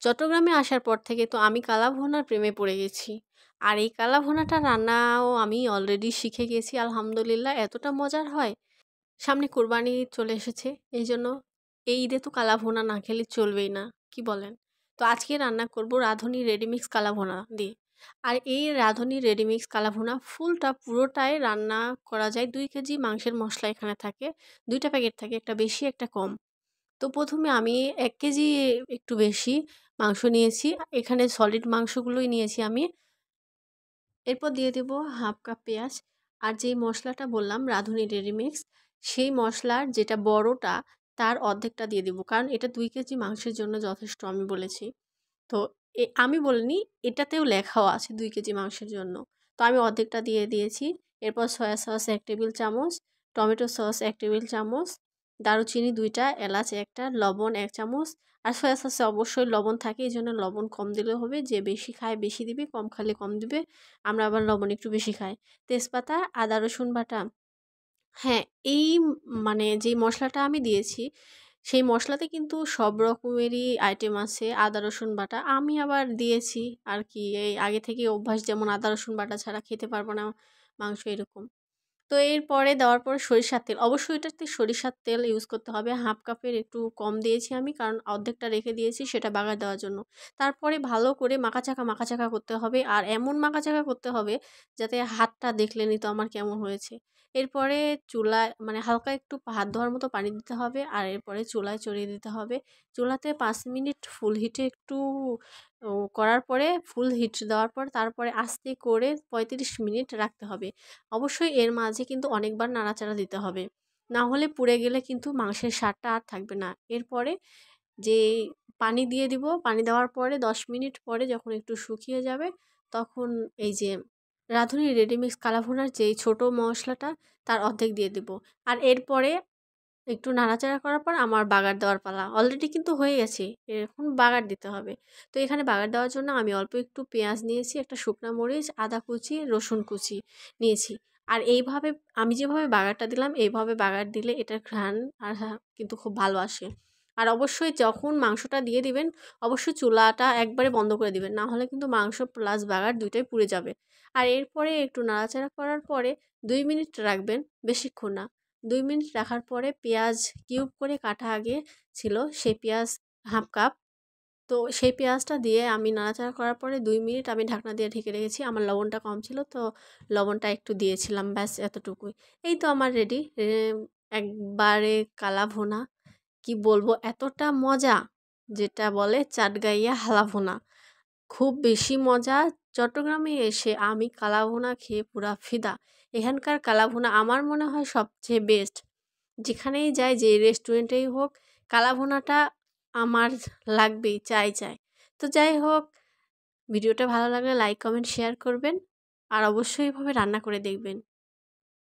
চট্টগ্রামে আসার পর থেকে তো আমি কালাভুনার প্রেমে পড়ে গেছি। আর এই কালাভুনাটা রান্নাও আমি অলরেডি শিখে গেছি আলহামদুলিল্লাহ। এতটা মজার হয়। সামনে কোরবানি ঈদ চলে এসেছে। এইজন্য এই ঈদে তো কালাভুনা না খেলে চলবেই না। কি বলেন? তো আজকে রান্না করব রাঁধুনি রেডিমিক্স কালাভুনা দিয়ে। আর এই রাঁধুনি রেডিমিক্স কালাভুনা পুরোটাই রান্না করা যায়। ২ কেজি মাংসের মসলা এখানে থাকে। ২ টা প্যাকেট থাকে, একটা বেশি একটা কম। তো ১ম এ আমি ১ কেজি একটু বেশি মাংস নিয়েছি। এখানে সলিড মাংসগুলোই নিয়েছি আমি। এরপর দিয়ে দেব 1/2 কাপ পেঁয়াজ। আর যেই মসলাটা বললাম রাঁধুনি রেডিমিক্স, সেই মসলার যেটা বড়টা তার অর্ধেকটা দিয়ে দিব। কারণ এটা ২ কেজি মাংসের জন্য যথেষ্ট আমি বলেছি। তো আমি বলিনি, এটাতেও লেখাও আছে ২ কেজি মাংসের জন্য। তো আমি অর্ধেকটা দিয়ে দিয়েছি। এরপর সয়া সস ১ টেবিল চামচ, টমেটো সস ১ টেবিল চামচ, দারুচিনি ২ টা, এলাচ ১ টা, লবণ ১ চামচ। আর সয়া সসে অবশ্যই লবণ থাকে, এজন্য লবণ কম দিলেও হবে। যে বেশি খায় বেশি দিবে, কম খেলে কম দিবে। আমরা আবার লবণ একটু বেশি খাই। তেজপাতা, আদা রসুন বাটা। হ্যাঁ, এই মানে যেই মসলাটা আমি দিয়েছি, সেই মসলাতে কিন্তু সব রকমেরই আইটেম আছে। আদা রসুন বাটা আমি আবার দিয়েছি আরকি, এই আগে থেকেই অভ্যাস, যেমন আদা রসুন বাটা ছাড়া খেতে পারব না মাংস, এরকম। তো এরপরে দেওয়ার পরে সরিষার তেল, অবশ্যই এটাতে সরিষার তেল ইউজ করতে হবে। 1/2 কাপের একটু কম দিয়েছি আমি, কারণ অর্ধেকটা রেখে দিয়েছি সেটা বাগার দেওয়ার জন্য। তারপরে ভালো করে মাখাচাকা করতে হবে। আর এমন মাখাচাকা করতে হবে যাতে হাতটা দেখলেনই তো আমার কেমন হয়েছে। এরপরে চুলায় মানে হালকা একটু হাত ধোয়ার মতো পানি দিতে হবে। আর এরপরে চুলায় চড়িয়ে দিতে হবে। চুলাতে ৫ মিনিট ফুল হিটে একটু করার পরে, ফুল হিট দেওয়ার পর তারপরে আস্তে করে ৩৫ মিনিট রাখতে হবে। অবশ্যই এর মাঝে কিন্তু অনেকবার নাড়াচাড়া দিতে হবে। না হলে পুড়ে গেলে কিন্তু মাংসের স্বাদটা আর থাকবে না। এরপরে যে পানি দিয়ে দিব, পানি দেওয়ার পরে ১০ মিনিট পরে যখন একটু শুকিয়ে যাবে, তখন এই যে রাঁধুনি রেডিমিক্স কালাভুনার যেই ছোট মশলাটা তার অর্ধেক দিয়ে দিব। আর এরপরে একটু নাড়াচাড়া করার পর আমার বাগার দেওয়ার পালা। অলরেডি কিন্তু হয়ে গেছে। এখন বাগার দিতে হবে। তো এখানে বাগার দেওয়ার জন্য আমি অল্প একটু পেঁয়াজ নিয়েছি, একটা শুকনা মরিচ, আদা কুচি, রসুন কুচি নিয়েছি। আর এইভাবে আমি যেভাবে বাগারটা দিলাম, এইভাবে বাগার দিলে এটার ঘ্রাণ আর কিন্তু খুব ভালো আসে। আর অবশ্যই যখন মাংসটা দিয়ে দিবেন, অবশ্যই চুলাটা একবারে বন্ধ করে দিবেন। না হলে কিন্তু মাংস প্লাস বাগার ২ টাই পুড়ে যাবে। আর এরপরে একটু নাড়াচাড়া করার পরে ২ মিনিট রাখবেন, বেশিক্ষণ না। ২ মিনিট রাখার পরে পেঁয়াজ কিউব করে কাটা আগে ছিল, সেই পেঁয়াজ 1/2 কাপ। তো সেই পেঁয়াজটা দিয়ে আমি নাড়াচাড়া করার পরে ২ মিনিট আমি ঢাকনা দিয়ে ঢেকে রেখেছি। আমার লবণটা কম ছিল, তো লবণটা একটু দিয়েছিলাম, ব্যাস এতটুকুই। এই তো আমার রেডি একবারে কালা ভুনা। কি বলবো, এতটা মজা, যেটা বলে চাটগাইয়া হালা ভুনা। খুব বেশি মজা। চট্টগ্রামে এসে আমি কালাভুনা খেয়ে পুরা ফিদা। এখানকার কালাভুনা আমার মনে হয় সবচেয়ে বেস্ট। যেখানেই যাই, যে রেস্টুরেন্টেই হোক, কালাভুনাটা আমার লাগবেই, চাই। তো যাই হোক, ভিডিওটা ভালো লাগলে লাইক, কমেন্ট, শেয়ার করবেন। আর অবশ্যই এভাবে রান্না করে দেখবেন।